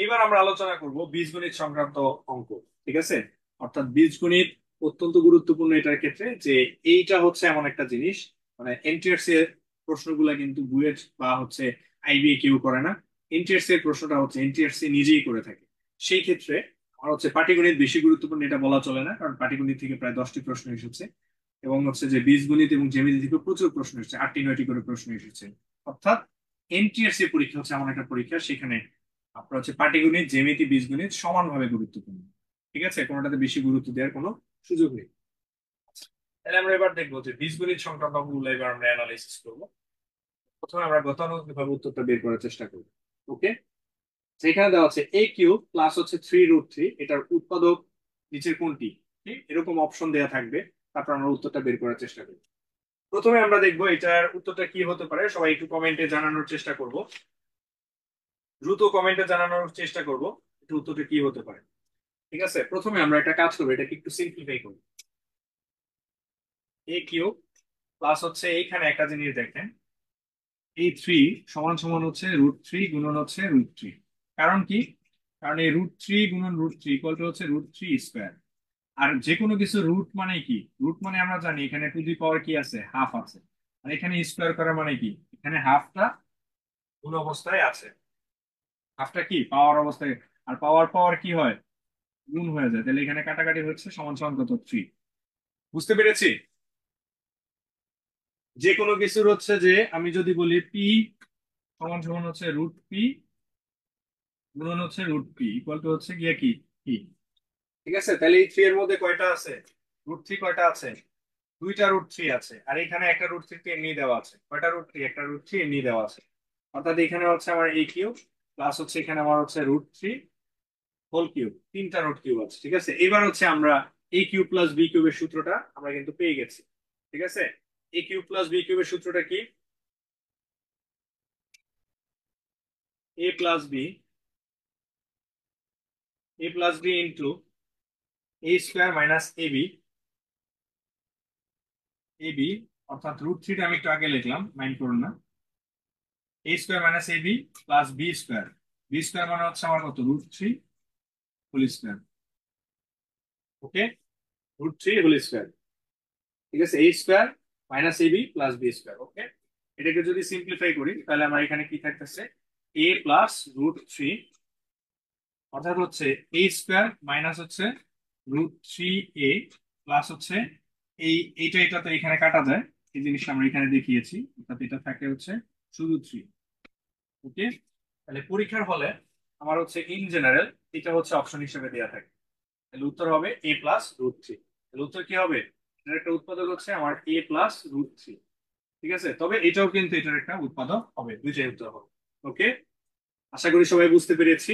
এবার আমরা আলোচনা করব বীজগণিত সংক্রান্ত অঙ্ক। ঠিক আছে, অর্থাৎ বীজগণিত অত্যন্ত গুরুত্বপূর্ণ এটার ক্ষেত্রে যে এইটা হচ্ছে এমন একটা জিনিস, মানে এনটিআরসি এর প্রশ্নগুলা কিন্তু বুয়েট বা হচ্ছে আইবিএ কেউ করে না। এনটিআরসি এর প্রশ্নটা হচ্ছে এনটিআরসি নিজেই করে থাকে। সেই ক্ষেত্রে আমার হচ্ছে পাটিগণিত বেশি গুরুত্বপূর্ণ এটা বলা চলে না, কারণ পাটিগণিত থেকে প্রায় 10টি প্রশ্ন এসেছে, এবং হচ্ছে যে বীজগণিত এবং জ্যামিতি থেকে প্রচুর প্রশ্ন এসেছে, 8টি 9টি করে প্রশ্ন এসেছে। অর্থাৎ এনটিআরসি পরীক্ষা হচ্ছে এমন একটা পরীক্ষা, সেখানে আপনার হচ্ছে পাটিগণিত জ্যামিতি বীজগণিত সমানভাবে গুরুত্বপূর্ণ। ঠিক আছে, কোনোটাতে বেশি গুরুত্ব দেওয়ার কোনো সুযোগ নেই। তাহলে আমরা এবার দেখবো যে বীজগণিত সংক্রান্ত অঙ্কগুলো এবার আমরা অ্যানালাইসিস করবো। প্রথমে আমরা গতানুগতিক ভাবে উত্তরটা বের করার চেষ্টা করবো। ওকে, যেখানে দেওয়া আছে এ কিউব প্লাস হচ্ছে 3√3, এটার উৎপাদক নিচের কোনটি? ঠিক এরকম অপশন দেওয়া থাকবে, তারপর আমরা উত্তরটা বের করার চেষ্টা করবো। প্রথমে আমরা দেখবো এটার উত্তরটা কি হতে পারে, সবাই একটু কমেন্টে জানানোর চেষ্টা করব, দ্রুত কমেন্টে জানানোর চেষ্টা করব এটা উত্তরটা কি হতে পারে। ঠিক আছে, প্রথমে আমরা একটা কাজ করবো, এটাকে একটু সিম্পলিফাই করবো। এ কিউব প্লাস হচ্ছে এইখানে একটা জিনিস দেখেন, এই 3 সমান সমান হচ্ছে √3 গুণন হচ্ছে √3। কারণ কি? কারণ এই √3 গুণন √3 ইকুয়াল টু হচ্ছে √3 স্কোয়ার। আর যে কোনো কিছু রুট মানে কি? রুট মানে আমরা জানি এখানে টু দি পাওয়ার কি আছে, হাফ আছে। আর এখানে স্কোয়ার করা মানে কি, এখানে হাফটা গুণ অবস্থায় আছে, হাফটা কি পাওয়ার অবস্থায়। আর পাওয়ার পাওয়ার কি হয়, গুণ হয়ে যায়, তাহলে এখানে কাটাকাটি হচ্ছে, সমান সমান কত, 3। বুঝতে পেরেছি? যে কোনো কিছুর হচ্ছে যে আমি যদি বলি পি সমান সমান হচ্ছে √p গুণন হচ্ছে √p ইকুয়াল টু হচ্ছে গিয়ে কি, পি। ঠিক আছে, তাহলে এই 3 এর মধ্যে কয়টা আছে, √3 কয়টা আছে, দুইটা √3 আছে। আর এখানে একটা √3 কে এমনি দেওয়া আছে, কয়টা √3, একটা √3 এমনি দেওয়া আছে। অর্থাৎ এখানে হচ্ছে আমার এ কিউব প্লাস হচ্ছে এখানে আমার হচ্ছে √3 হোল কিউব, তিনটা রুট কিউব আছে। ঠিক আছে, এবার হচ্ছে আমরা এ কিউব প্লাস বি কিউবের সূত্রটা আমরা কিন্তু পেয়ে গেছি। ঠিক আছে, এ কিউব প্লাস বি কিউবের সূত্রটা কি, A plus B, A plus B into A square minus A B, A B অর্থাৎ √3টা আমি একটু আগে লিখলাম, মাইন্ড করুন না। A square minus A B plus B square, B square মানে হচ্ছে আমার কত, √3 whole square. Okay, √3 whole square. ঠিক আছে, A square minus A B plus B square. Okay, এটাকে যদি সিম্পলিফাই করি তাহলে আমার এখানে কি থাকতেছে, এ প্লাস √3 অর্থাৎ হচ্ছে এ স্কোয়ার মাইনাস হচ্ছে √3 এ প্লাস হচ্ছে এইটা এটা তো এখানে কাটা যায়, এই জিনিসটা আমরা এখানে দেখিয়েছি, অর্থাৎ এটা থাকে হচ্ছে শুধু 3। ওকে, তাহলে পরীক্ষার হলে আমার হচ্ছে ইন জেনারেল এটা হচ্ছে অপশন হিসেবে দেওয়া থাকে, তাহলে উত্তর হবে এ প্লাস √3। তাহলে উত্তর কি হবে, এটার একটা উৎপাদক হচ্ছে আমার এ প্লাস √3। ঠিক আছে, তবে এটাও কিন্তু এটার একটা উৎপাদক হবে, দুইটাই উত্তর হবে। ওকে, আশা করি সবাই বুঝতে পেরেছি।